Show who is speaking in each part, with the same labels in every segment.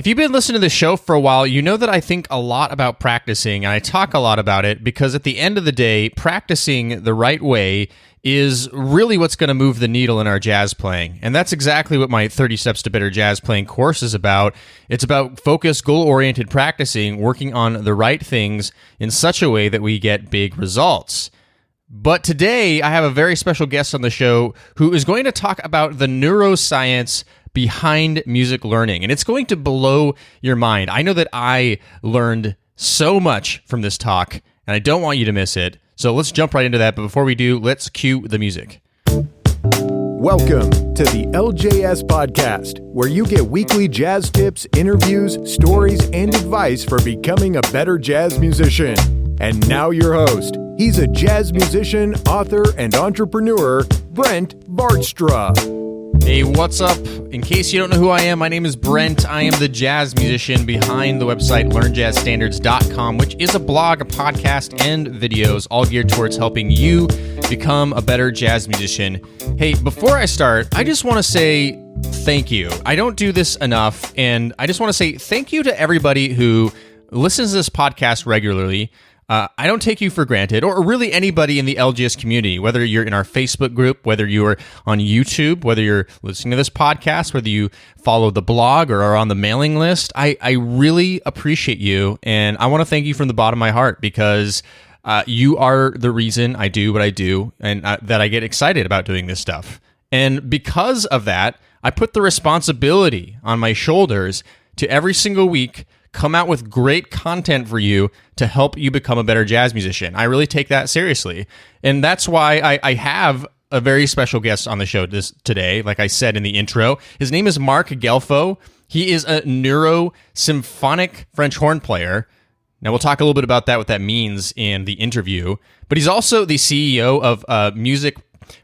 Speaker 1: If you've been listening to the show for a while, you know that I think a lot about practicing, and I talk a lot about it because at the end of the day, practicing the right way is really what's going to move the needle in our jazz playing. And that's exactly what my 30 Steps to Better Jazz Playing course is about. It's about focused, goal-oriented practicing, working on the right things in such a way that we get big results. But today, I have a very special guest on the show who is going to talk about the neuroscience behind music learning. And it's going to blow your mind. I know that I learned so much from this talk, and I don't want you to miss it. So let's jump right into that. But before we do, let's cue the music.
Speaker 2: Welcome to the LJS podcast, where you get weekly jazz tips, interviews, stories, and advice for becoming a better jazz musician. And now your host. He's a jazz musician, author, and entrepreneur, Brent Vaartstra.
Speaker 1: Hey, what's up? In case you don't know who I am, my name is Brent. I am the jazz musician behind the website learnjazzstandards.com, which is a blog, a podcast, and videos all geared towards helping you become a better jazz musician. Hey, before I start, I just want to say thank you. I don't do this enough, and I just want to say thank you to everybody who listens to this podcast regularly. I don't take you for granted, or really anybody in the LJS community, whether you're in our Facebook group, whether you are on YouTube, whether you're listening to this podcast, whether you follow the blog or are on the mailing list. I really appreciate you, and I want to thank you from the bottom of my heart because you are the reason I do what I do and that I get excited about doing this stuff. And because of that, I put the responsibility on my shoulders to every single week come out with great content for you to help you become a better jazz musician. I really take that seriously. And that's why I have a very special guest on the show today, like I said in the intro. His name is Marc Gelfo. He is a neuro symphonic French horn player. Now, we'll talk a little bit about that, what that means in the interview. But he's also the CEO of a music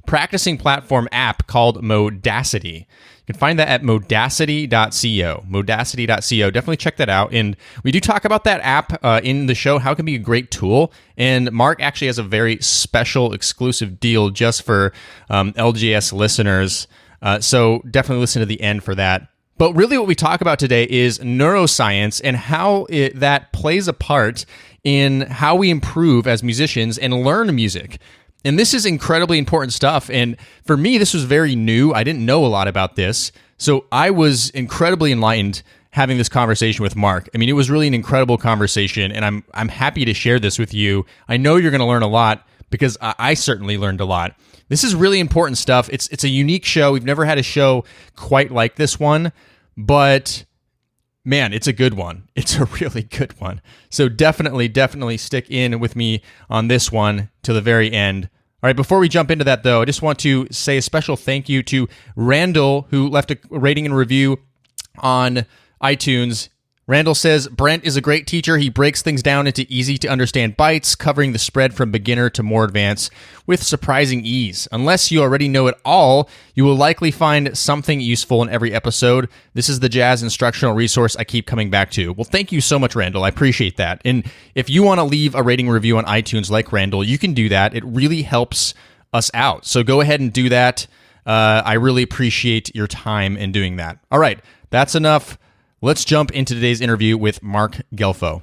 Speaker 1: practicing platform app called Modacity. You can find that at modacity.co. Modacity.co. Definitely check that out. And we do talk about that app in the show, how it can be a great tool. And Marc actually has a very special exclusive deal just for LJS listeners. So definitely listen to the end for that. But really what we talk about today is neuroscience and how that plays a part in how we improve as musicians and learn music. And this is incredibly important stuff. And for me, this was very new. I didn't know a lot about this. So I was incredibly enlightened having this conversation with Marc. I mean, it was really an incredible conversation, and I'm happy to share this with you. I know you're going to learn a lot because I certainly learned a lot. This is really important stuff. It's a unique show. We've never had a show quite like this one, but man, it's a good one. It's a really good one. So definitely stick in with me on this one to the very end. All right, before we jump into that, though, I just want to say a special thank you to Randall, who left a rating and review on iTunes. Randall says, Brent is a great teacher. He breaks things down into easy-to-understand bites, covering the spread from beginner to more advanced with surprising ease. Unless you already know it all, you will likely find something useful in every episode. This is the jazz instructional resource I keep coming back to. Well, thank you so much, Randall. I appreciate that. And if you want to leave a rating review on iTunes like Randall, you can do that. It really helps us out. So go ahead and do that. I really appreciate your time in doing that. All right, that's enough. Let's jump into today's interview with Marc Gelfo.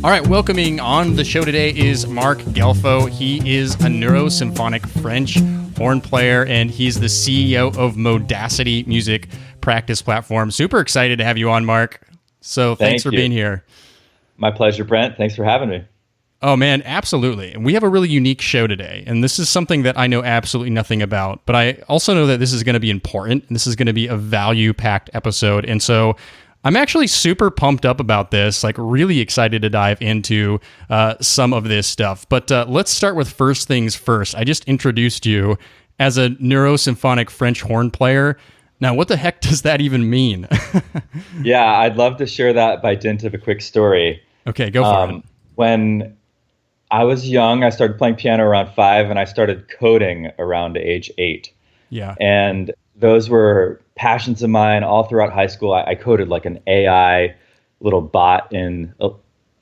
Speaker 1: All right, welcoming on the show today is Marc Gelfo. He is a neurosymphonic French horn player, and he's the CEO of Modacity music practice platform. Super excited to have you on, Marc. So thanks for being here.
Speaker 3: My pleasure, Brent. Thanks for having me.
Speaker 1: Oh, man, absolutely. And we have a really unique show today. And this is something that I know absolutely nothing about. But I also know that this is going to be important. And this is going to be a value-packed episode. And so I'm actually super pumped up about this, like really excited to dive into some of this stuff. But let's start with first things first. I just introduced you as a neurosymphonic French horn player. Now, what the heck does that even mean?
Speaker 3: Yeah, I'd love to share that by dint of a quick story.
Speaker 1: Okay, go for it.
Speaker 3: When I was young, I started playing piano around 5, and I started coding around age 8.
Speaker 1: Yeah.
Speaker 3: And those were passions of mine all throughout high school. I coded like an AI little bot in,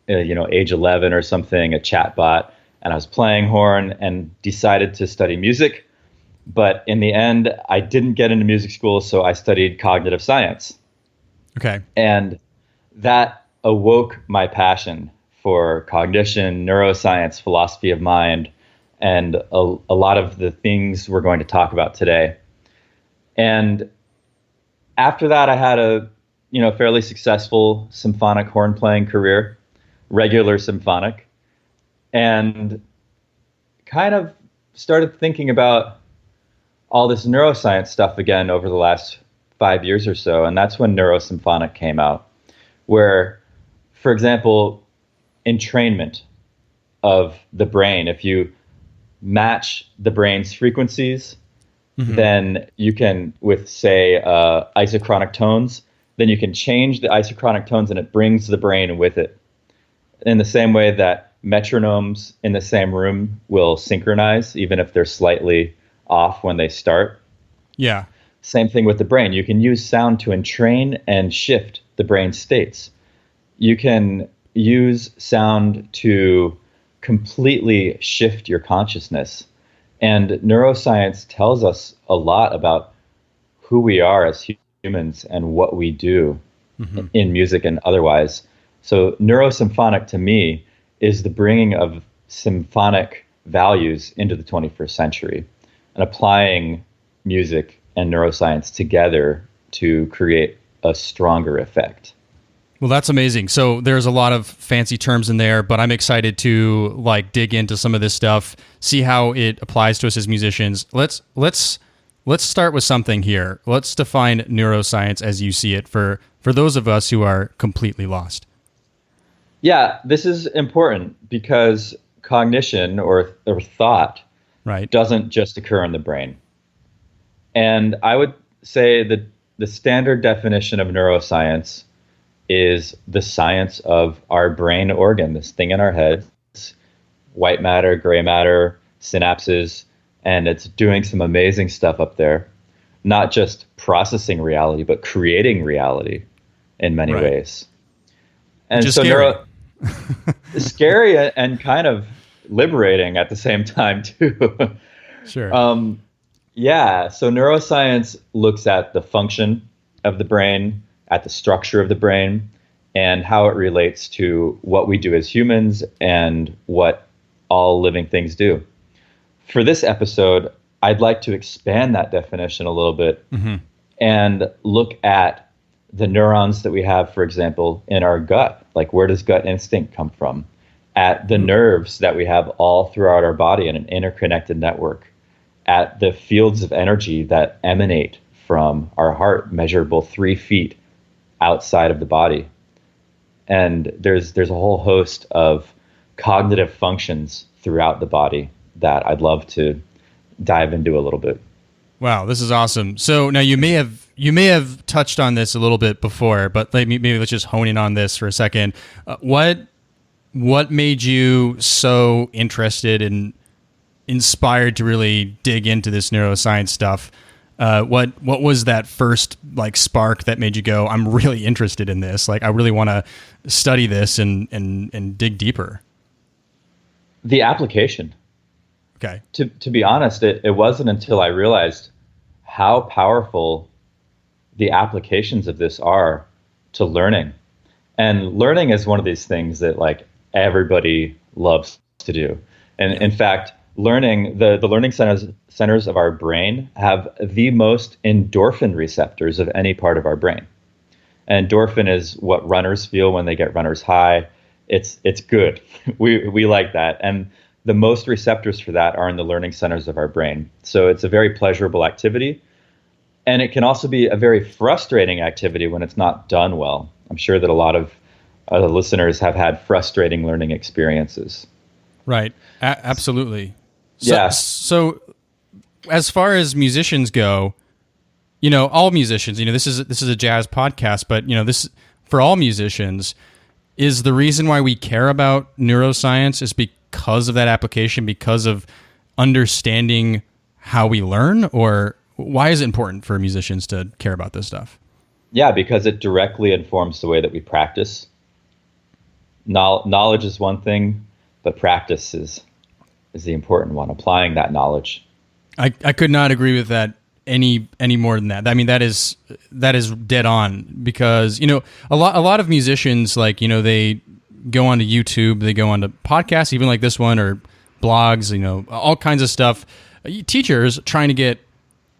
Speaker 3: age 11 or something, a chat bot. and I was playing horn and decided to study music. But in the end, I didn't get into music school, so I studied cognitive science.
Speaker 1: Okay.
Speaker 3: And that awoke my passion for cognition, neuroscience, philosophy of mind, and a lot of the things we're going to talk about today. And after that, I had a fairly successful symphonic horn playing career, regular symphonic, and kind of started thinking about all this neuroscience stuff again over the last 5 years or so. And that's when Neurosymphonic came out, where, for example, entrainment of the brain, if you match the brain's frequencies, then you can, with, say, isochronic tones, then you can change the isochronic tones and it brings the brain with it. In the same way that metronomes in the same room will synchronize, even if they're slightly off when they start.
Speaker 1: Yeah.
Speaker 3: Same thing with the brain. You can use sound to entrain and shift the brain states. You can use sound to completely shift your consciousness. And neuroscience tells us a lot about who we are as humans and what we do in music and otherwise. So neurosymphonic to me is the bringing of symphonic values into the 21st century and applying music and neuroscience together to create a stronger effect.
Speaker 1: Well, that's amazing. So there's a lot of fancy terms in there, but I'm excited to dig into some of this stuff, see how it applies to us as musicians. Let's start with something here. Let's define neuroscience as you see it for those of us who are completely lost.
Speaker 3: Yeah, this is important because cognition or thought doesn't just occur in the brain. And I would say that the standard definition of neuroscience is the science of our brain organ, this thing in our heads, white matter, gray matter, synapses, and it's doing some amazing stuff up there, not just processing reality, but creating reality in many ways. And
Speaker 1: just
Speaker 3: so
Speaker 1: scary.
Speaker 3: Scary and kind of liberating at the same time too.
Speaker 1: Sure.
Speaker 3: So neuroscience looks at the function of the brain, at the structure of the brain, and how it relates to what we do as humans and what all living things do. For this episode, I'd like to expand that definition a little bit and look at the neurons that we have, for example, in our gut. Like, where does gut instinct come from? At the nerves that we have all throughout our body in an interconnected network. At the fields of energy that emanate from our heart, measurable 3 feet outside of the body. And there's a whole host of cognitive functions throughout the body that I'd love to dive into a little bit.
Speaker 1: Wow, this is awesome. So now you may have touched on this a little bit before, but maybe let's just hone in on this for a second. What made you so interested and inspired to really dig into this neuroscience stuff? What was that first spark that made you go, I'm really interested in this? I really want to study this and dig deeper.
Speaker 3: The application.
Speaker 1: Okay.
Speaker 3: To be honest, it wasn't until I realized how powerful the applications of this are to learning. And learning is one of these things that everybody loves to do. And in fact, learning, the learning centers of our brain have the most endorphin receptors of any part of our brain. And endorphin is what runners feel when they get runner's high. It's good. We like that. And the most receptors for that are in the learning centers of our brain. So it's a very pleasurable activity. And it can also be a very frustrating activity when it's not done well. I'm sure that a lot of the listeners have had frustrating learning experiences.
Speaker 1: Right. Absolutely.
Speaker 3: So
Speaker 1: as far as musicians go, all musicians, this is a jazz podcast, but this, for all musicians, is the reason why we care about neuroscience is because of that application, because of understanding how we learn, or why is it important for musicians to care about this stuff?
Speaker 3: Yeah, because it directly informs the way that we practice. Knowledge is one thing, but practice is is the important one, applying that knowledge.
Speaker 1: I could not agree with that any more than that. I mean, that is dead on, because, you know, a lot of musicians, like, you know, they go onto YouTube, they go onto podcasts, even like this one, or blogs, you know, all kinds of stuff. Teachers trying to get,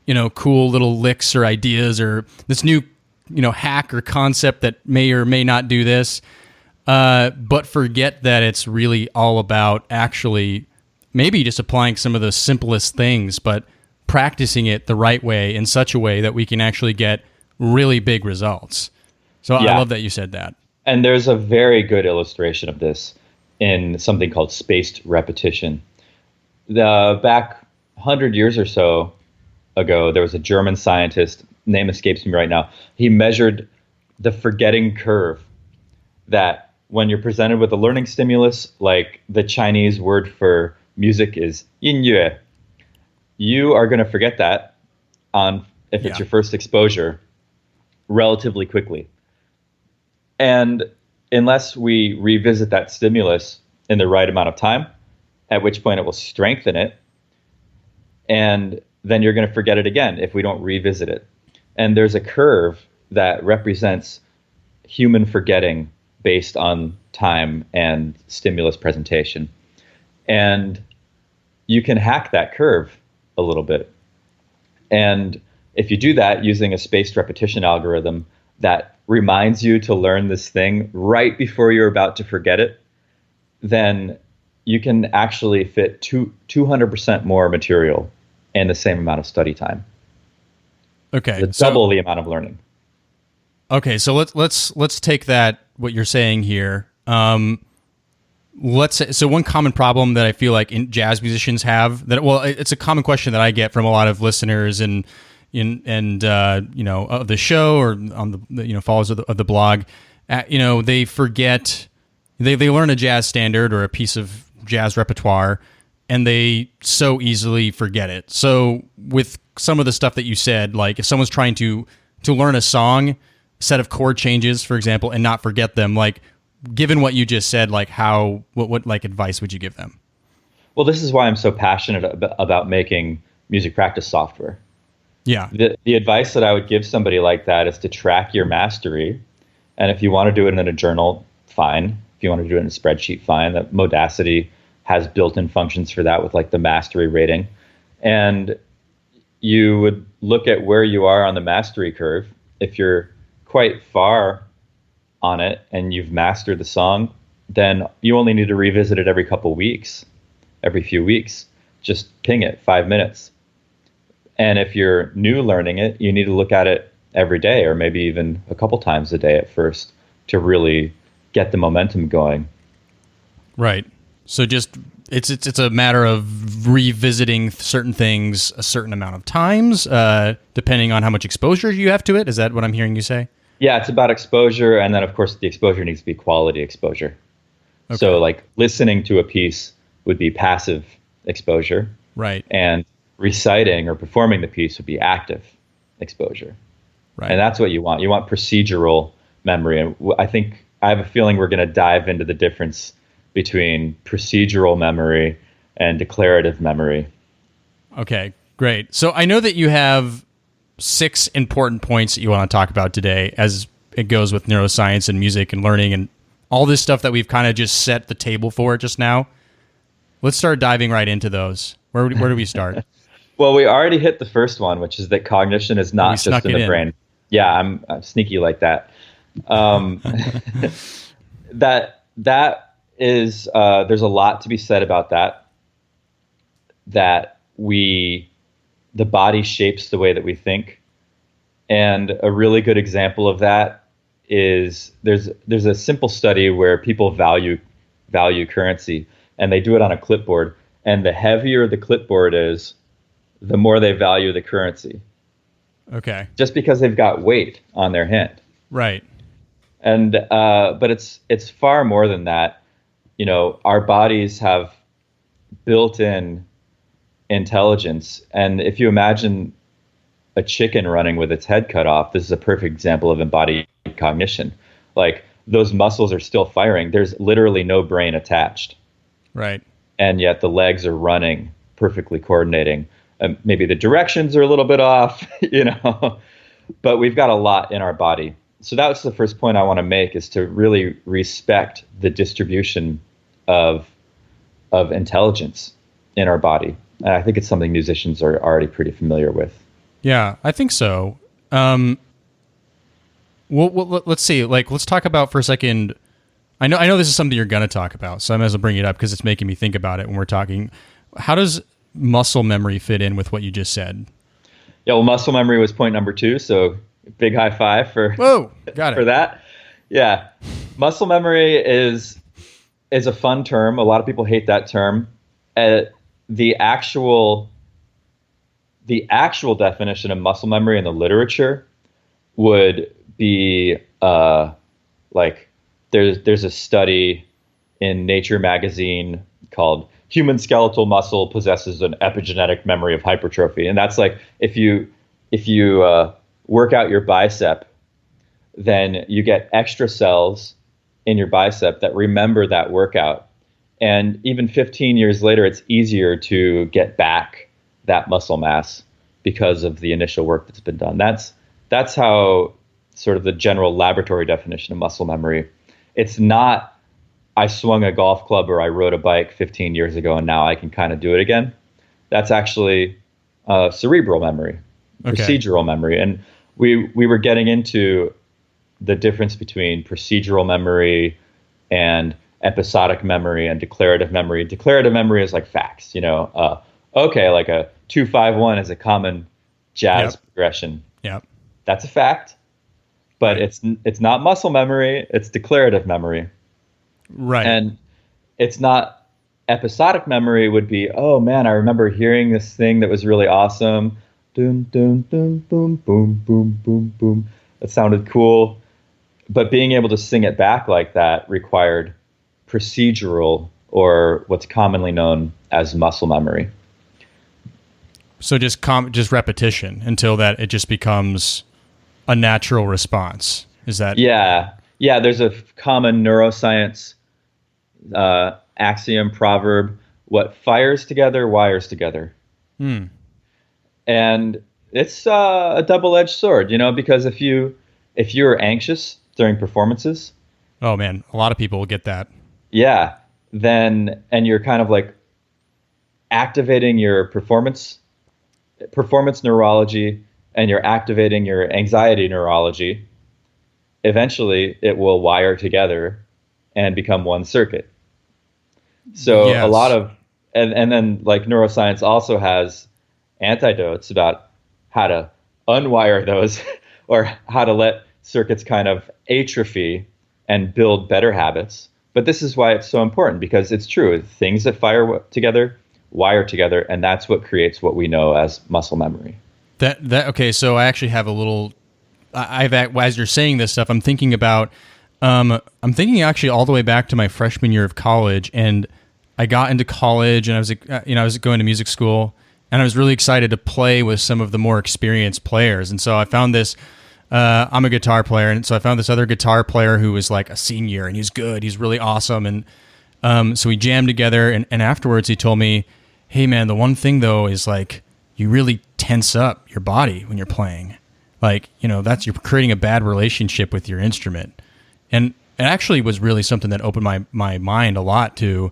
Speaker 1: you know, cool little licks or ideas or this new, you know, hack or concept that may or may not do this, but forget that it's really all about actually maybe just applying some of the simplest things, but practicing it the right way, in such a way that we can actually get really big results. So I love that you said that.
Speaker 3: And there's a very good illustration of this in something called spaced repetition. Back 100 years or so ago, there was a German scientist, name escapes me right now. He measured the forgetting curve, that when you're presented with a learning stimulus, like the Chinese word for music is 音乐, you are going to forget that if it's your first exposure relatively quickly. And unless we revisit that stimulus in the right amount of time, at which point it will strengthen it, and then you're going to forget it again if we don't revisit it. And there's a curve that represents human forgetting based on time and stimulus presentation. And you can hack that curve a little bit. And if you do that using a spaced repetition algorithm that reminds you to learn this thing right before you're about to forget it, then you can actually fit 200% more material in the same amount of study time.
Speaker 1: Okay,
Speaker 3: double the amount of learning.
Speaker 1: Okay, so let's take that, what you're saying here. Let's say, so one common problem that I feel like jazz musicians have, that, well, it's a common question that I get from a lot of listeners and you know, of the show, or on the, you know, followers of the blog. You know, they forget, they learn a jazz standard or a piece of jazz repertoire, and they so easily forget it. So with some of the stuff that you said, like if someone's trying to learn a song, set of chord changes, for example, and not forget them, like, given what you just said, like what like advice would you give them?
Speaker 3: Well, this is why I'm so passionate about making music practice software.
Speaker 1: Yeah.
Speaker 3: The advice that I would give somebody like that is to track your mastery. And if you want to do it in a journal, fine. If you want to do it in a spreadsheet, fine. That Modacity has built-in functions for that with like the mastery rating. And you would look at where you are on the mastery curve. If you're quite far on it and you've mastered the song, then you only need to revisit it every few weeks. Just ping it 5 minutes. And if you're new learning it, you need to look at it every day, or maybe even a couple times a day at first, to really get the momentum going.
Speaker 1: Right. So just it's a matter of revisiting certain things a certain amount of times, depending on how much exposure you have to it. Is that what I'm hearing you say? Yeah,
Speaker 3: it's about exposure, and then of course the exposure needs to be quality exposure. Okay. So like listening to a piece would be passive exposure.
Speaker 1: Right.
Speaker 3: And reciting or performing the piece would be active exposure. Right. And that's what you want. You want procedural memory. And I have a feeling we're going to dive into the difference between procedural memory and declarative memory.
Speaker 1: Okay, great. So I know that you have 6 important points that you want to talk about today, as it goes with neuroscience and music and learning and all this stuff that we've kind of just set the table for just now. Let's start diving right into those. Where do we start?
Speaker 3: Well, we already hit the first one, which is that cognition is not just in the brain. Yeah, I'm sneaky like that. That is, there's a lot to be said about that. That the body shapes the way that we think. And a really good example of that is there's a simple study where people value currency, and they do it on a clipboard. And the heavier the clipboard is, the more they value the currency.
Speaker 1: Okay.
Speaker 3: Just because they've got weight on their hand.
Speaker 1: Right.
Speaker 3: And but it's far more than that. You know, our bodies have built-in intelligence, and if you imagine a chicken running with its head cut off, this is a perfect example of embodied cognition. Like, those muscles are still firing. There's literally no brain attached.
Speaker 1: Right.
Speaker 3: and yet the legs are running, perfectly coordinating. Maybe the directions are a little bit off, but we've got a lot in our body. So that was the first point I want to make, is to really respect the distribution of intelligence in our body. And I think it's something musicians are already pretty familiar with.
Speaker 1: Yeah, I think so. Well, let's see. Let's talk about for a second. I know this is something you're going to talk about, so I might as well bring it up because it's making me think about it when we're talking. How does muscle memory fit in with what you just said?
Speaker 3: Yeah, well, muscle memory was point number 2, so big high five for
Speaker 1: got it.
Speaker 3: for that. Yeah, muscle memory is a fun term. A lot of people hate that term. The actual definition of muscle memory in the literature would be there's a study in Nature magazine called "Human Skeletal Muscle Possesses an Epigenetic Memory of Hypertrophy," and that's like if you work out your bicep, then you get extra cells in your bicep that remember that workout. And even 15 years later, it's easier to get back that muscle mass because of the initial work that's been done. That's how sort of the general laboratory definition of muscle memory. It's not, I swung a golf club or I rode a bike 15 years ago and now I can kind of do it again. That's actually cerebral memory, procedural memory. And we were getting into the difference between procedural memory and episodic memory and declarative memory. Declarative memory is like facts, like a 2-5-1 is a common jazz progression.
Speaker 1: Yep.
Speaker 3: That's a fact, but it's not muscle memory, it's declarative memory.
Speaker 1: Right.
Speaker 3: And it's not episodic memory would be, oh man, I remember hearing this thing that was really awesome. Dun, dun, dun, boom, boom, boom, boom, boom. It sounded cool. But being able to sing it back like that required procedural, or what's commonly known as muscle memory.
Speaker 1: So just repetition until that it just becomes a natural response. Is that?
Speaker 3: Yeah. There's a common neuroscience axiom, proverb: what fires together wires together. And it's a double-edged sword, because if you're anxious during performances,
Speaker 1: oh man, a lot of people will get that.
Speaker 3: Yeah, and you're kind of like activating your performance neurology, and you're activating your anxiety neurology. Eventually, it will wire together and become one circuit. So
Speaker 1: yes.
Speaker 3: A lot of, and then like neuroscience also has antidotes about how to unwire those or how to let circuits kind of atrophy and build better habits. But this is why it's so important, because it's true. Things that fire together wire together, and that's what creates what we know as muscle memory.
Speaker 1: Okay, so I actually have a little. As you're saying this stuff, I'm thinking about. I'm thinking actually all the way back to my freshman year of college, and I got into college, and I was going to music school, and I was really excited to play with some of the more experienced players, and so I found this. I'm a guitar player, and so I found this other guitar player who was like a senior, and he's good. He's really awesome, and so we jammed together, and afterwards he told me, "Hey man, the one thing though is like you really tense up your body when you're playing. Like, that's you're creating a bad relationship with your instrument." And it actually was really something that opened my mind a lot to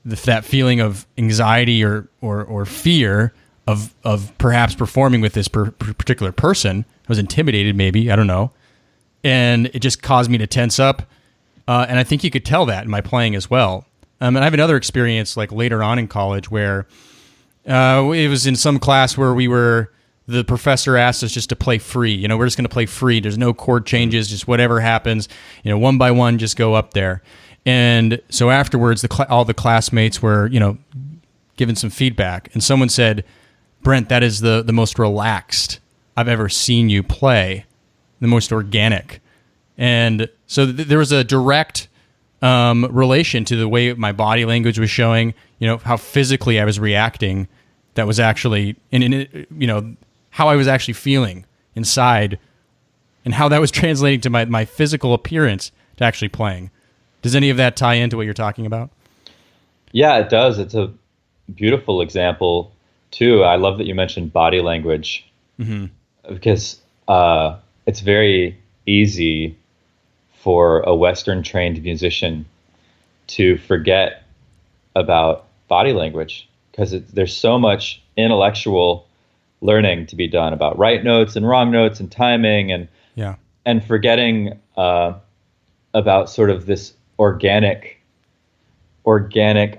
Speaker 1: that feeling of anxiety or fear of perhaps performing with this particular person. I was intimidated, maybe, I don't know. And it just caused me to tense up. And I think you could tell that in my playing as well. And I have another experience like later on in college where it was in some class where the professor asked us just to play free. We're just going to play free. There's no chord changes, just whatever happens, one by one, just go up there. And so afterwards, all the classmates were, given some feedback. And someone said, "Brent, that is the most relaxed I've ever seen you play, the most organic." And so there was a direct relation to the way my body language was showing, how physically I was reacting. That was actually, how I was actually feeling inside, and how that was translating to my physical appearance to actually playing. Does any of that tie into what you're talking about?
Speaker 3: Yeah, it does. It's a beautiful example too. I love that you mentioned body language because it's very easy for a Western trained musician to forget about body language because there's so much intellectual learning to be done about right notes and wrong notes and timing and forgetting about sort of this organic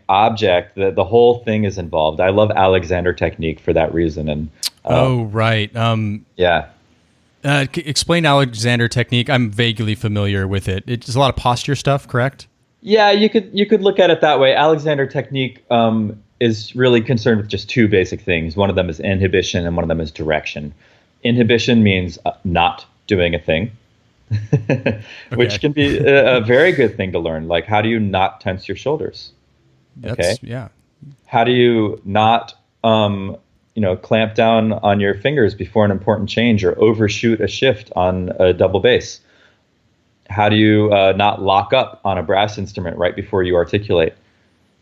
Speaker 3: object that the whole thing is involved. I love Alexander technique for that reason. And
Speaker 1: right. Explain Alexander technique. I'm vaguely familiar with it. It's a lot of posture stuff, correct?
Speaker 3: Yeah, you could look at it that way. Alexander technique is really concerned with just two basic things. One of them is inhibition and one of them is direction. Inhibition means not doing a thing, which can be a very good thing to learn. Like, how do you not tense your shoulders?
Speaker 1: Yeah.
Speaker 3: How do you not, clamp down on your fingers before an important change or overshoot a shift on a double bass? How do you not lock up on a brass instrument right before you articulate?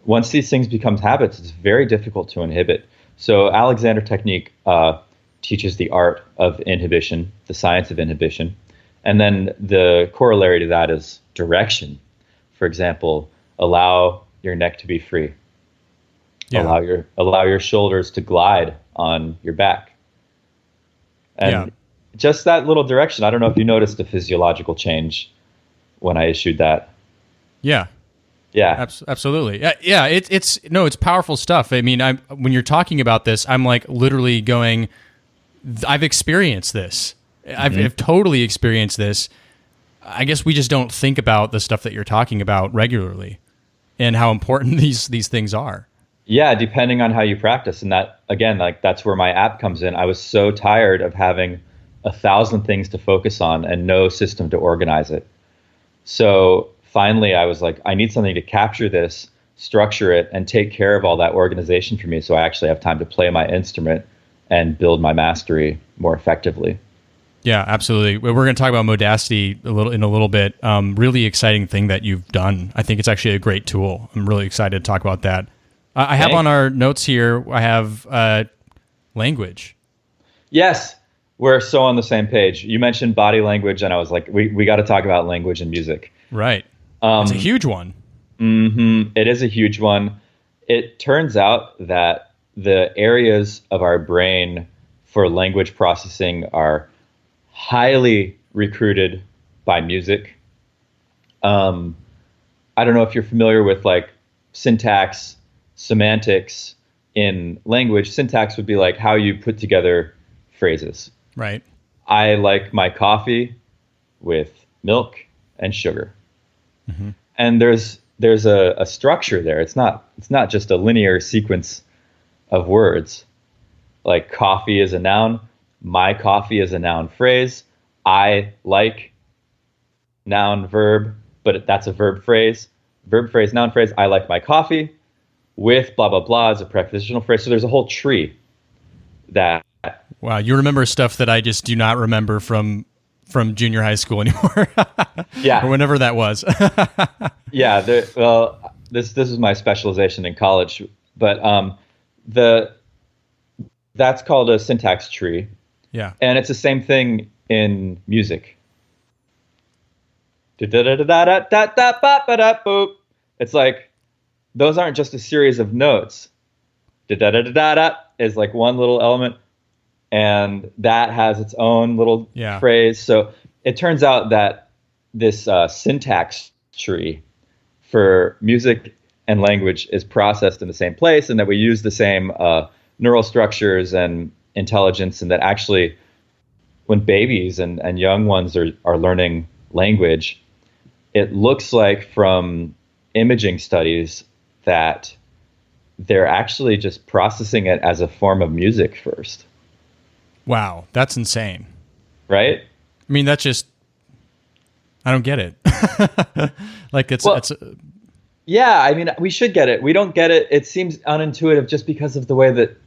Speaker 3: Once these things become habits, it's very difficult to inhibit. So Alexander technique teaches the art of inhibition, the science of inhibition. And then the corollary to that is direction. For example, allow your neck to be free. Yeah. Allow your shoulders to glide on your back. And just that little direction. I don't know if you noticed a physiological change when I issued that.
Speaker 1: Yeah.
Speaker 3: Yeah.
Speaker 1: Absolutely. Yeah. It's powerful stuff. I mean, when you're talking about this, I'm like literally going, I've experienced this. I've totally experienced this. I guess we just don't think about the stuff that you're talking about regularly and how important these things are.
Speaker 3: Yeah, depending on how you practice. And that, again, like that's where my app comes in. I was so tired of having 1,000 things to focus on and no system to organize it. So finally, I was like, I need something to capture this, structure it, and take care of all that organization for me so I actually have time to play my instrument and build my mastery more effectively.
Speaker 1: Yeah, absolutely. We're going to talk about Modacity in a little bit. Really exciting thing that you've done. I think it's actually a great tool. I'm really excited to talk about that. I have on our notes here, I have language.
Speaker 3: Yes, we're so on the same page. You mentioned body language, and I was like, we got to talk about language and music.
Speaker 1: Right. It's a huge one.
Speaker 3: It is a huge one. It turns out that the areas of our brain for language processing are highly recruited by music. I don't know if you're familiar with like syntax, semantics in language. Syntax would be like how you put together phrases.
Speaker 1: Right.
Speaker 3: I like my coffee with milk and sugar. Mm-hmm. And there's a structure there. It's not just a linear sequence of words. Like coffee is a noun, my coffee is a noun phrase, I like noun verb, but that's a verb phrase, noun phrase, I like my coffee, with blah blah blah is a prepositional phrase. So there's a whole tree that.
Speaker 1: Wow, you remember stuff that I just do not remember from junior high school anymore.
Speaker 3: Yeah,
Speaker 1: or whenever that was.
Speaker 3: Yeah, this is my specialization in college, but that's called a syntax tree.
Speaker 1: Yeah,
Speaker 3: and it's the same thing in music. It's like those aren't just a series of notes. Is like one little element, and that has its own little phrase. So it turns out that this syntax tree for music and language is processed in the same place, and that we use the same neural structures and intelligence, and that actually when babies and young ones are learning language, it looks like from imaging studies that they're actually just processing it as a form of music first.
Speaker 1: Wow, that's insane.
Speaker 3: Right?
Speaker 1: I mean, that's just, I don't get it. Like
Speaker 3: yeah, I mean, we should get it. We don't get it. It seems unintuitive just because of the way that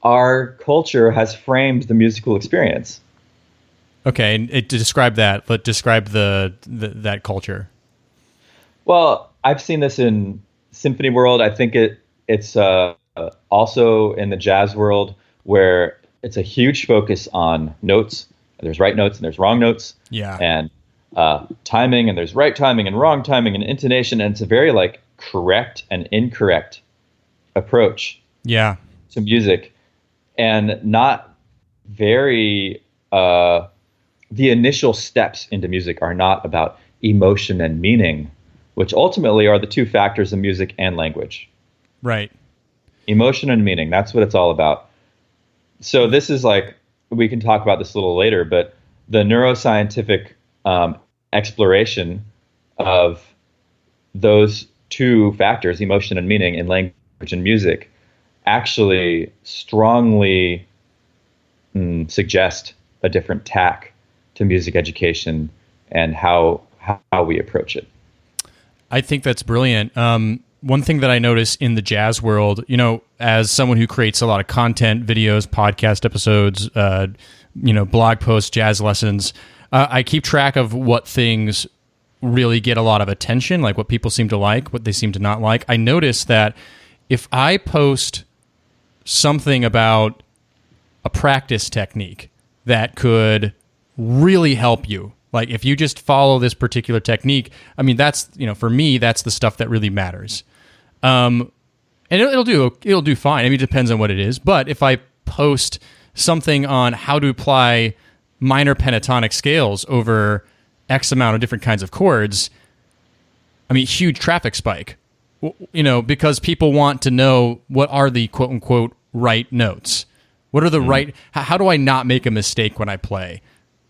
Speaker 3: our culture has framed the musical experience.
Speaker 1: Okay, and to describe that, but describe that culture.
Speaker 3: Well, I've seen this in symphony world. I think it's also in the jazz world where it's a huge focus on notes. There's right notes and there's wrong notes.
Speaker 1: Yeah.
Speaker 3: And timing, and there's right timing and wrong timing and intonation. And it's a very like correct and incorrect approach
Speaker 1: to
Speaker 3: music, and not very the initial steps into music are not about emotion and meaning, which ultimately are the two factors in music and language.
Speaker 1: Right.
Speaker 3: Emotion and meaning, that's what it's all about. So this is like, we can talk about this a little later, but the neuroscientific exploration of those two factors, emotion and meaning, in language and music, actually strongly suggest a different tack to music education and how we approach it.
Speaker 1: I think that's brilliant. One thing that I notice in the jazz world, you know, as someone who creates a lot of content, videos, podcast episodes, blog posts, jazz lessons, I keep track of what things really get a lot of attention, like what people seem to like, what they seem to not like. I notice that if I post something about a practice technique that could really help you, like if you just follow this particular technique, I mean, that's, for me, that's the stuff that really matters. And it'll do fine. I mean, it depends on what it is. But if I post something on how to apply minor pentatonic scales over X amount of different kinds of chords, I mean, huge traffic spike, because people want to know what are the quote unquote right notes. What are the right, how do I not make a mistake when I play?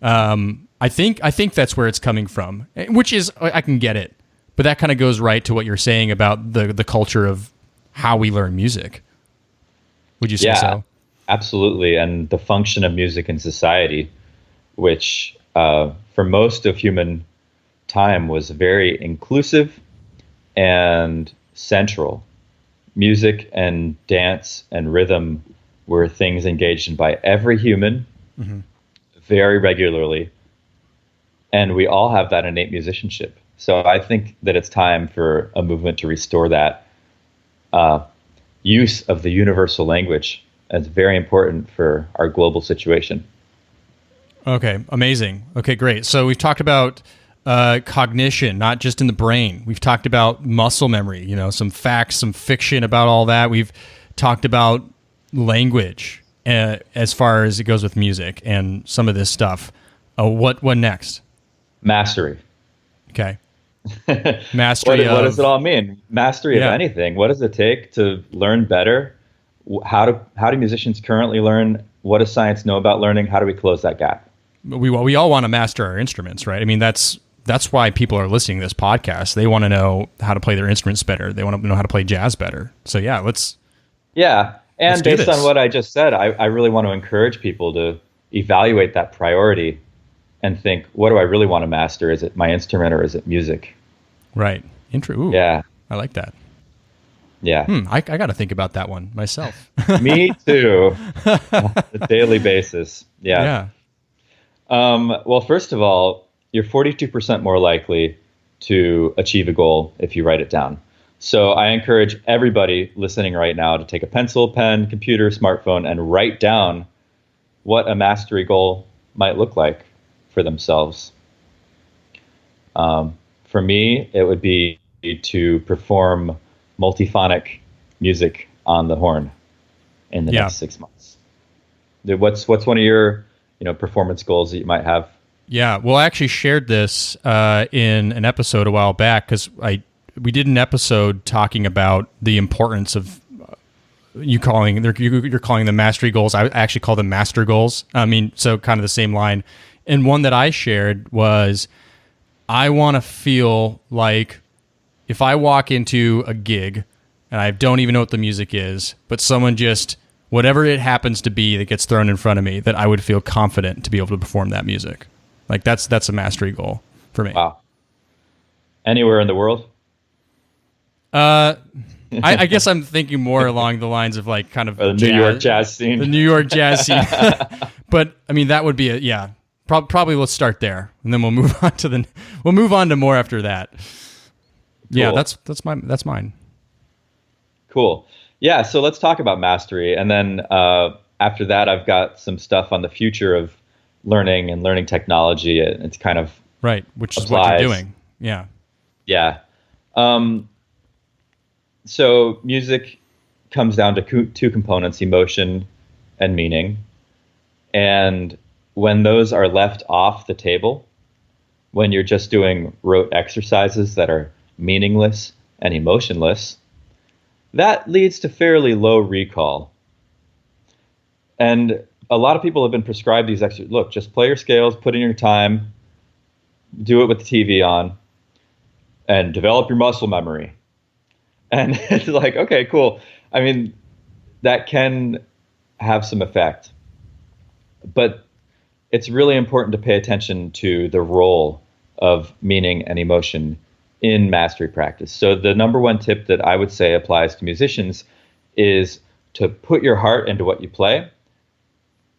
Speaker 1: I think that's where it's coming from, which is, I can get it, but that kind of goes right to what you're saying about the culture of how we learn music. Would you say so?
Speaker 3: Absolutely. And the function of music in society, which for most of human time was very inclusive and central. Music and dance and rhythm were things engaged in by every human very regularly. And we all have that innate musicianship. So I think that it's time for a movement to restore that use of the universal language. That's very important for our global situation.
Speaker 1: Okay, amazing. Okay, great. So we've talked about cognition, not just in the brain. We've talked about muscle memory, some facts, some fiction about all that. We've talked about language as far as it goes with music and some of this stuff. What next?
Speaker 3: Mastery.
Speaker 1: Okay. Mastery.
Speaker 3: What does it all mean? Mastery of anything. What does it take to learn better? How do musicians currently learn? What does science know about learning? How do we close that gap?
Speaker 1: We all want to master our instruments, right? I mean, that's why people are listening to this podcast. They want to know how to play their instruments better. They want to know how to play jazz better. So let's. Yeah.
Speaker 3: And based on what I just said, I really want to encourage people to evaluate that priority and think, what do I really want to master? Is it my instrument or is it music?
Speaker 1: Right. Ooh,
Speaker 3: yeah.
Speaker 1: I like that.
Speaker 3: Yeah.
Speaker 1: I got to think about that one myself.
Speaker 3: Me too. On a daily basis. Yeah. Well, first of all, you're 42% more likely to achieve a goal if you write it down. So I encourage everybody listening right now to take a pencil, pen, computer, smartphone, and write down what a mastery goal might look like for themselves. For me, it would be to perform multiphonic music on the horn in the next 6 months. What's one of your performance goals that you might have?
Speaker 1: Yeah, well, I actually shared this in an episode a while back because we did an episode talking about the importance of you're calling them mastery goals. I actually call them master goals. I mean, so kind of the same line. And one that I shared was, I want to feel like if I walk into a gig and I don't even know what the music is, but someone just, whatever it happens to be that gets thrown in front of me, that I would feel confident to be able to perform that music. Like that's a mastery goal for me.
Speaker 3: Wow. Anywhere in the world?
Speaker 1: I guess I'm thinking more along the lines of like kind of
Speaker 3: the New York jazz scene.
Speaker 1: The New York jazz scene. But I mean, that would be probably let's start there, and then we'll move on to more after that. Cool. Yeah, that's mine.
Speaker 3: Cool. Yeah. So let's talk about mastery. And then after that, I've got some stuff on the future of learning and learning technology. It's kind of
Speaker 1: right, which
Speaker 3: applies.
Speaker 1: is what you're doing. Yeah.
Speaker 3: Yeah. So music comes down to two components, emotion and meaning. And when those are left off the table, when you're just doing rote exercises that are meaningless and emotionless, that leads to fairly low recall. And a lot of people have been prescribed these exercises. Look, just play your scales, put in your time, do it with the TV on, and develop your muscle memory. And it's like, okay, cool. I mean, that can have some effect. But it's really important to pay attention to the role of meaning and emotion in mastery practice. So the number one tip that I would say applies to musicians is to put your heart into what you play.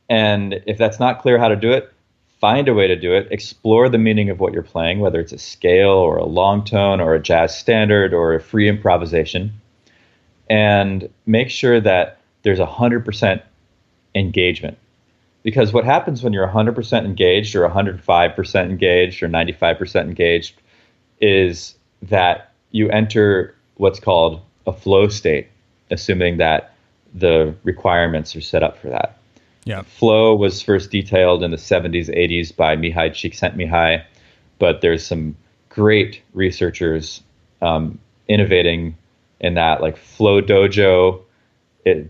Speaker 3: And if that's not clear how to do it, find a way to do it. Explore the meaning of what you're playing, whether it's a scale or a long tone or a jazz standard or a free improvisation. And make sure that there's 100% engagement. Because what happens when you're 100% engaged or 105% engaged or 95% engaged is that you enter what's called a flow state, assuming that the requirements are set up for that.
Speaker 1: Yeah.
Speaker 3: Flow was first detailed in the 70s, 80s by Mihai Csikszentmihalyi, but there's some great researchers innovating in that, like Flow Dojo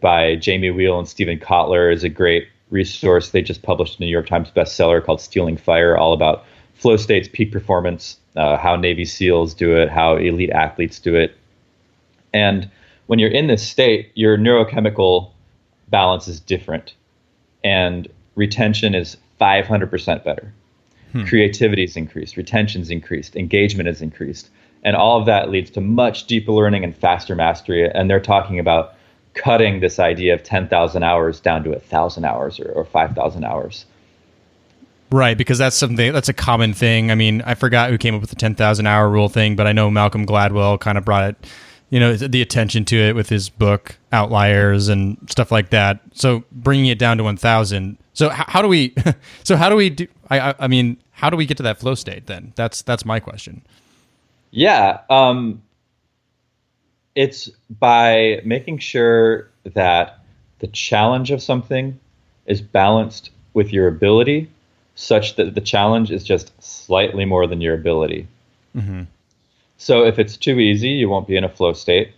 Speaker 3: by Jamie Wheel and Stephen Kotler is a great resource. They just published a New York Times bestseller called Stealing Fire, all about flow states, peak performance, how Navy SEALs do it, how elite athletes do it. And when you're in this state, your neurochemical balance is different. And retention is 500% better. Creativity is increased, retention's increased, engagement is increased. And all of that leads to much deeper learning and faster mastery. And they're talking about cutting this idea of 10,000 hours down to 1,000 hours or 5,000 hours.
Speaker 1: Right, because that's a common thing. I mean, I forgot who came up with the 10,000 hour rule thing, but I know Malcolm Gladwell kind of brought it, the attention to it with his book Outliers and stuff like that. So bringing it down to 1,000. So how do we get to that flow state then? That's my question.
Speaker 3: Yeah. It's by making sure that the challenge of something is balanced with your ability, such that the challenge is just slightly more than your ability. Mm-hmm. So if it's too easy, you won't be in a flow state.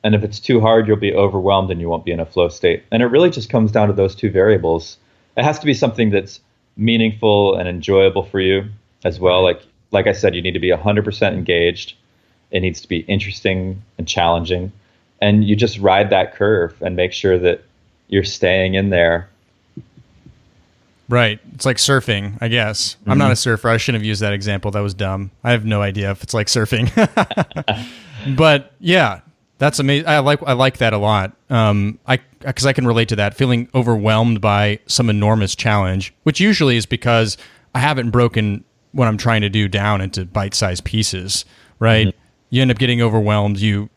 Speaker 3: And if it's too hard, you'll be overwhelmed and you won't be in a flow state. And it really just comes down to those two variables. It has to be something that's meaningful and enjoyable for you as well. Like I said, you need to be 100% engaged. It needs to be interesting and challenging. And you just ride that curve and make sure that you're staying in there.
Speaker 1: Right. It's like surfing, I guess. Mm-hmm. I'm not a surfer. I shouldn't have used that example. That was dumb. I have no idea if it's like surfing. But yeah, that's amazing. I like that a lot. Because I can relate to that, feeling overwhelmed by some enormous challenge, which usually is because I haven't broken what I'm trying to do down into bite-sized pieces, right? Mm-hmm. You end up getting overwhelmed. You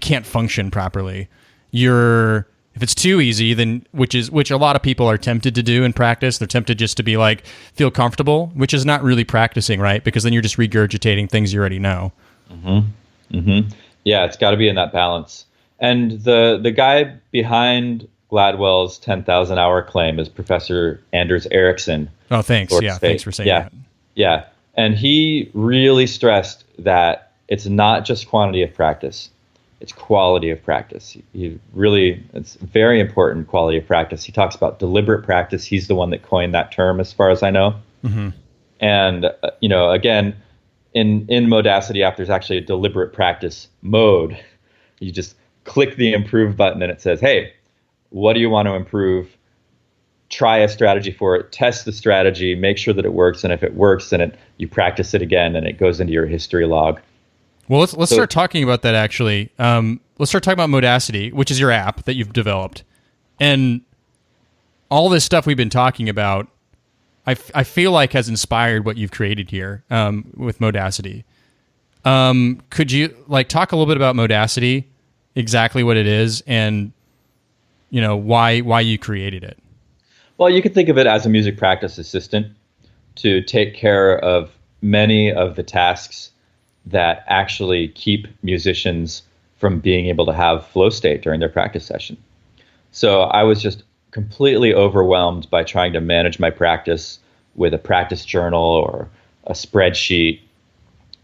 Speaker 1: can't function properly. If it's too easy, then which a lot of people are tempted to do in practice, they're tempted just to be like, feel comfortable, which is not really practicing, right? Because then you're just regurgitating things you already know.
Speaker 3: Mm-hmm. Mm-hmm. Yeah, it's got to be in that balance. And the guy behind Gladwell's 10,000 hour claim is Professor Anders Ericsson.
Speaker 1: Oh, thanks. Yeah, thanks for saying that.
Speaker 3: Yeah, and he really stressed that it's not just quantity of practice. It's quality of practice. It's very important, quality of practice. He talks about deliberate practice. He's the one that coined that term, as far as I know. Mm-hmm. And, again, in Modacity app, there's actually a deliberate practice mode. You just click the improve button and it says, hey, what do you want to improve? Try a strategy for it, test the strategy, make sure that it works. And if it works, then you practice it again and it goes into your history log.
Speaker 1: Well, let's start talking about that, actually. Let's start talking about Modacity, which is your app that you've developed. And all this stuff we've been talking about, I feel like has inspired what you've created here with Modacity. Could you talk a little bit about Modacity exactly what it is and, why you created it?
Speaker 3: Well, you could think of it as a music practice assistant to take care of many of the tasks that actually keep musicians from being able to have flow state during their practice session. So I was just completely overwhelmed by trying to manage my practice with a practice journal or a spreadsheet,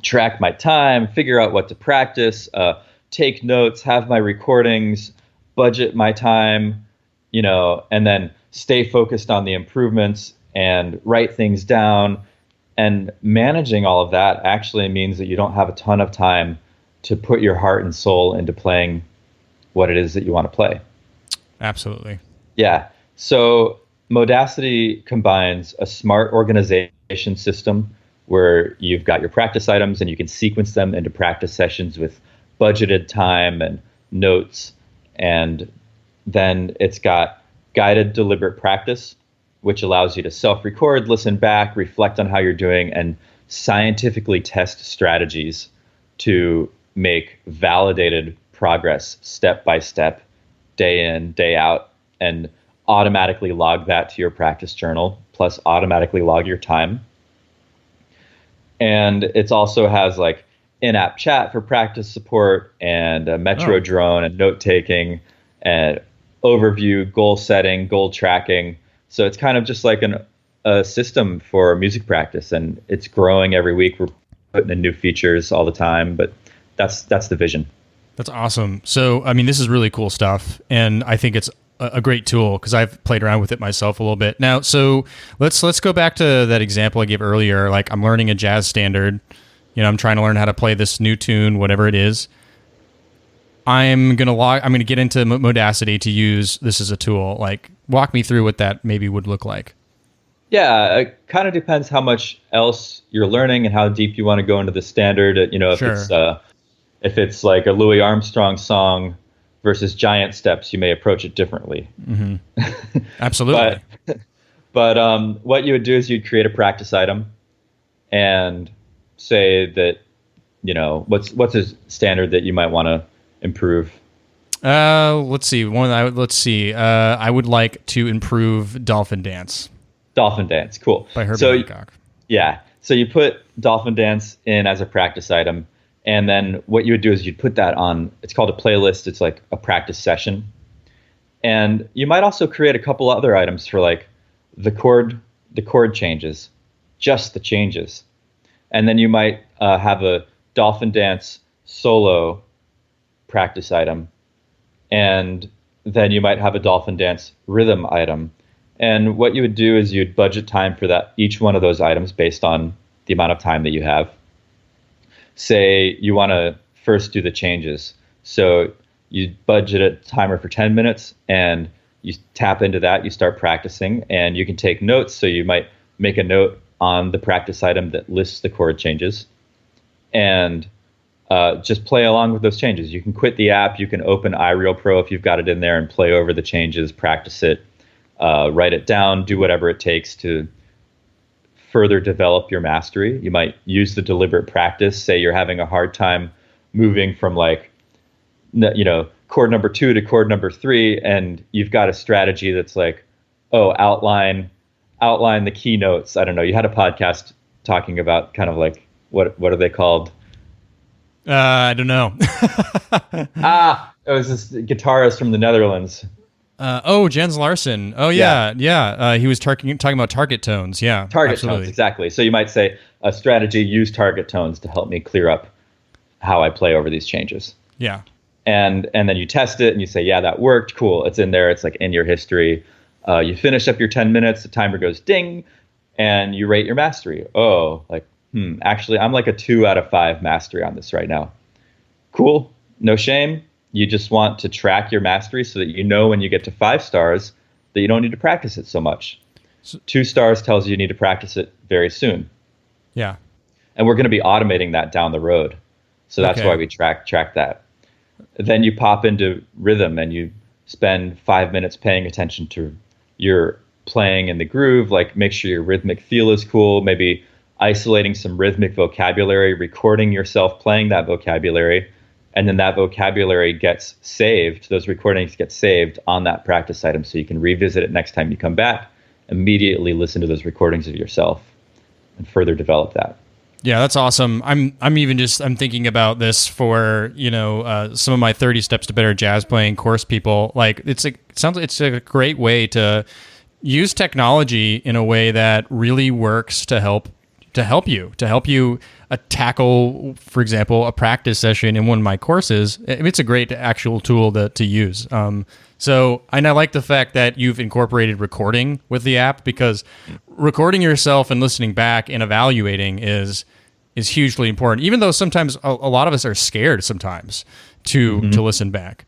Speaker 3: track my time, figure out what to practice, take notes, have my recordings, budget my time, and then stay focused on the improvements and write things down. And managing all of that actually means that you don't have a ton of time to put your heart and soul into playing what it is that you want to play.
Speaker 1: Absolutely.
Speaker 3: Yeah. So Modacity combines a smart organization system where you've got your practice items and you can sequence them into practice sessions with budgeted time and notes. And then it's got guided deliberate practice, which allows you to self-record, listen back, reflect on how you're doing, and scientifically test strategies to make validated progress step by step, day in, day out, and automatically log that to your practice journal, plus automatically log your time. And it also has like in-app chat for practice support and a Metro drone and note-taking and overview, goal setting, goal tracking. So it's kind of just like a system for music practice, and it's growing every week. We're putting in new features all the time, but that's the vision.
Speaker 1: That's awesome. So, I mean, this is really cool stuff, and I think it's a great tool because I've played around with it myself a little bit. Now, so let's go back to that example I gave earlier. Like, I'm learning a jazz standard. I'm trying to learn how to play this new tune, whatever it is. I'm gonna get into Modacity to use this as a tool. Like, walk me through what that maybe would look like.
Speaker 3: Yeah, it kind of depends how much else you're learning and how deep you want to go into the standard. If it's like a Louis Armstrong song versus giant steps, you may approach it differently.
Speaker 1: Mm-hmm. Absolutely.
Speaker 3: but what you would do is you'd create a practice item and say that, what's a standard that you might want to improve?
Speaker 1: Let's see. I would like to improve Dolphin Dance.
Speaker 3: Dolphin Dance, cool.
Speaker 1: By Herbie Hancock.
Speaker 3: Yeah. So you put Dolphin Dance in as a practice item, and then what you would do is you'd put that on, it's called a playlist. It's like a practice session. And you might also create a couple other items for like the chord changes, just the changes. And then you might have a Dolphin Dance solo practice item. And then you might have a Dolphin Dance rhythm item. And what you would do is you'd budget time for that, each one of those items based on the amount of time that you have. Say you want to first do the changes. So you budget a timer for 10 minutes and you tap into that, you start practicing, and you can take notes. So you might make a note on the practice item that lists the chord changes and just play along with those changes. You can quit the app, you can open iReal Pro if you've got it in there and play over the changes, practice it, write it down, do whatever it takes to further develop your mastery. You might use the deliberate practice. Say you're having a hard time moving from chord number 2 to chord number 3, and you've got a strategy that's like, outline the key notes. I don't know. You had a podcast talking about kind of like, what are they called?
Speaker 1: I don't know.
Speaker 3: It was this guitarist from the Netherlands.
Speaker 1: Jens Larsen. Oh, yeah. He was talking about target tones. Yeah,
Speaker 3: target tones, exactly. So you might say a strategy, use target tones to help me clear up how I play over these changes.
Speaker 1: Yeah.
Speaker 3: And then you test it and you say, yeah, that worked. Cool. It's in there. It's like in your history. You finish up your 10 minutes. The timer goes ding, and you rate your mastery. Actually, I'm like a 2 out of 5 mastery on this right now. Cool. No shame. You just want to track your mastery so that you know when you get to 5 stars that you don't need to practice it so much. 2 stars tells you need to practice it very soon.
Speaker 1: Yeah.
Speaker 3: And we're going to be automating that down the road. So that's why we track that. Then you pop into rhythm and you spend 5 minutes paying attention to your playing in the groove, like make sure your rhythmic feel is cool, maybe isolating some rhythmic vocabulary, recording yourself playing that vocabulary, And then that vocabulary gets saved, those recordings get saved on that practice item. So you can revisit it next time you come back, immediately listen to those recordings of yourself and further develop that.
Speaker 1: Yeah, that's awesome. I'm thinking about this for, some of my 30 steps to better jazz playing course people. Like it's a great way to use technology in a way that really works to help you tackle, for example, a practice session in one of my courses. It's a great actual tool to use. And I like the fact that you've incorporated recording with the app, because recording yourself and listening back and evaluating is hugely important, even though sometimes a lot of us are scared sometimes to listen back.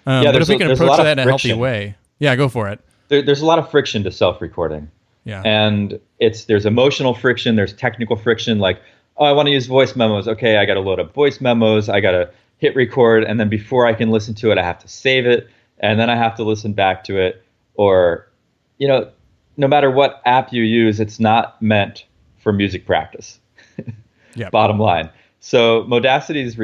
Speaker 1: But if we can approach that in a healthy way. Yeah, go for it.
Speaker 3: There's a lot of friction to self-recording.
Speaker 1: Yeah.
Speaker 3: And there's emotional friction, there's technical friction, like, oh, I want to use voice memos. Okay, I got to load up voice memos, I got to hit record, and then before I can listen to it, I have to save it, and then I have to listen back to it. Or, no matter what app you use, it's not meant for music practice.
Speaker 1: Yep.
Speaker 3: Bottom line. So Modacity's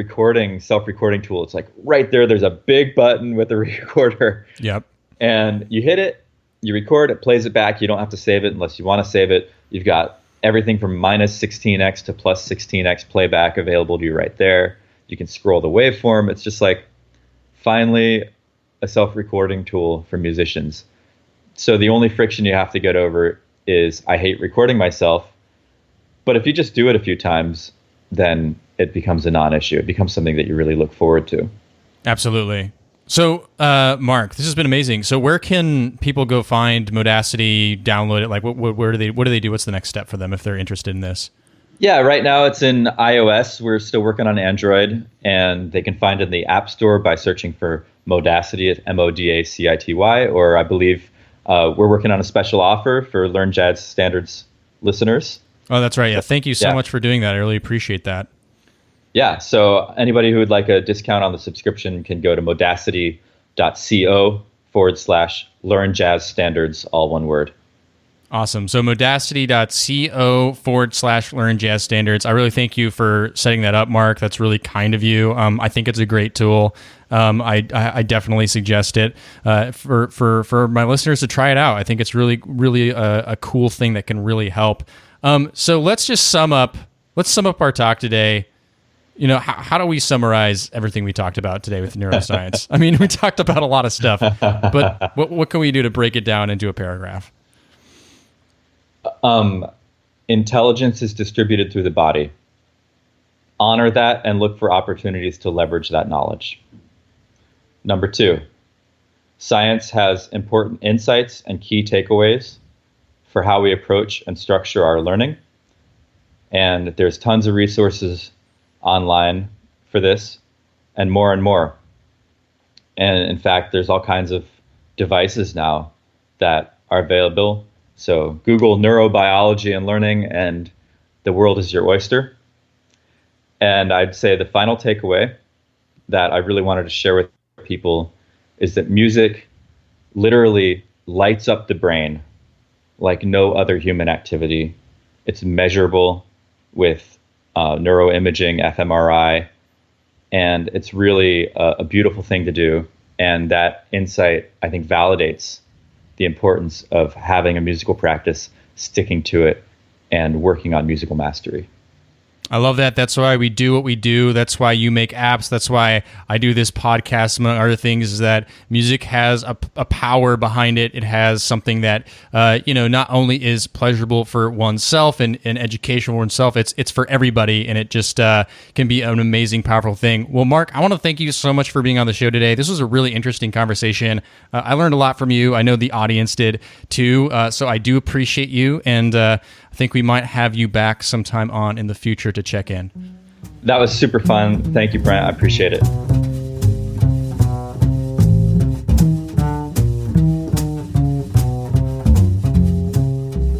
Speaker 3: self-recording tool, it's like right there, there's a big button with a recorder.
Speaker 1: Yep.
Speaker 3: And you hit it, you record, it plays it back. You don't have to save it unless you want to save it. You've got everything from minus 16x to plus 16x playback available to you right there. You can scroll the waveform. It's just like, finally, a self-recording tool for musicians. So the only friction you have to get over is, I hate recording myself. But if you just do it a few times, then it becomes a non-issue. It becomes something that you really look forward to.
Speaker 1: Absolutely. So, Marc, this has been amazing. So where can people go find Modacity, download it? Like, what do they do? What's the next step for them if they're interested in this?
Speaker 3: Yeah, right now it's in iOS. We're still working on Android, and they can find it in the App Store by searching for Modacity at Modacity, or I believe we're working on a special offer for Learn Jazz Standards listeners.
Speaker 1: Oh, that's right. Yeah. Thank you so much for doing that. I really appreciate that.
Speaker 3: Yeah. So anybody who would like a discount on the subscription can go to modacity.co/Learn Jazz Standards, all one word.
Speaker 1: Awesome. So modacity.co/Learn Jazz Standards. I really thank you for setting that up, Marc. That's really kind of you. I think it's a great tool. I definitely suggest it for my listeners to try it out. I think it's really, really a cool thing that can really help. So let's just sum up our talk today. How do we summarize everything we talked about today with neuroscience? I mean, we talked about a lot of stuff, but what can we do to break it down into a paragraph?
Speaker 3: Intelligence is distributed through the body. Honor that and look for opportunities to leverage that knowledge. Number 2, science has important insights and key takeaways for how we approach and structure our learning. And there's tons of resources online for this, and more and more. And in fact, there's all kinds of devices now that are available. So Google neurobiology and learning, and the world is your oyster. And I'd say the final takeaway that I really wanted to share with people is that music literally lights up the brain like no other human activity. It's measurable with neuroimaging, fMRI, and it's really a beautiful thing to do. And that insight, I think, validates the importance of having a musical practice, sticking to it, and working on musical mastery.
Speaker 1: I love that. That's why we do what we do. That's why you make apps. That's why I do this podcast, among other things, is that music has a power behind it. It has something that, not only is pleasurable for oneself and educational for oneself, it's for everybody, and it just can be an amazing, powerful thing. Well, Marc, I want to thank you so much for being on the show today. This was a really interesting conversation. I learned a lot from you. I know the audience did too. So I do appreciate you, and I think we might have you back sometime on in the future to check in.
Speaker 3: That was super fun. Thank you, Brent. I appreciate it.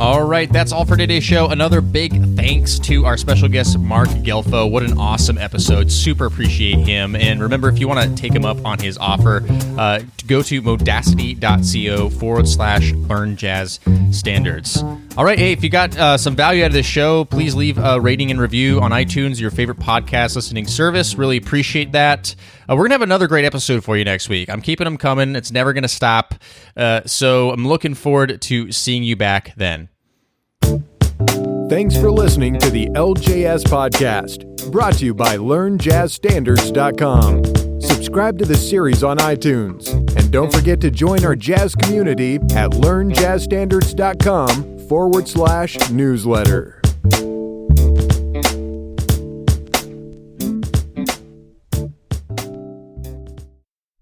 Speaker 1: All right, that's all for today's show. Another big thank thanks to our special guest, Marc Gelfo. What an awesome episode. Super appreciate him. And remember, if you want to take him up on his offer, go to modacity.co/learn jazz standards. All right. Hey, if you got some value out of this show, please leave a rating and review on iTunes, your favorite podcast listening service. Really appreciate that. We're going to have another great episode for you next week. I'm keeping them coming. It's never going to stop. So I'm looking forward to seeing you back then.
Speaker 2: Thanks for listening to the LJS podcast, brought to you by LearnJazzStandards.com. Subscribe to the series on iTunes, and don't forget to join our jazz community at LearnJazzStandards.com/newsletter.